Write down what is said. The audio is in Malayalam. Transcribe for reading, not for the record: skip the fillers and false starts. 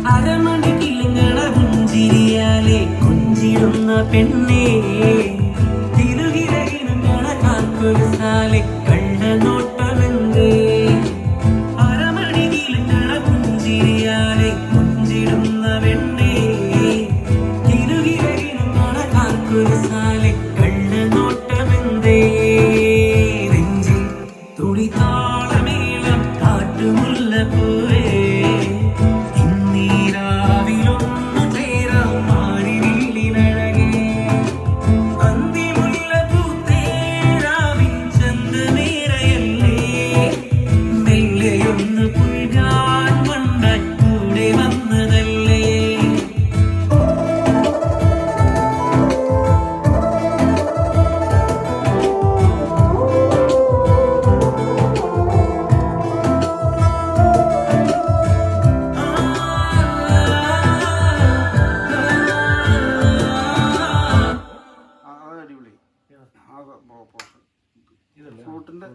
അരമണി കിളുങ്ങണ പുഞ്ചിരിയാലെ കൊഞ്ചിടുന്ന പെണ്ണേ തിരുകിരകിണങ്ങണ കാക്കൊരുസാലെ കണ്ട നോട്ടമെന്തേ അരമണി കിളുങ്ങണ പുഞ്ചിരിയാലെ കൊഞ്ചിടുന്ന പെണ്ണേ തിരുകിരകിണങ്ങണ കാക്കൊരുസാലെ കണ്ട നോട്ടമെന്തേ നെഞ്ചിൽ തുടിതാളമേളം കാട്ടുമുല്ല പൂവേ ഫ്രൂട്ടിന്റെ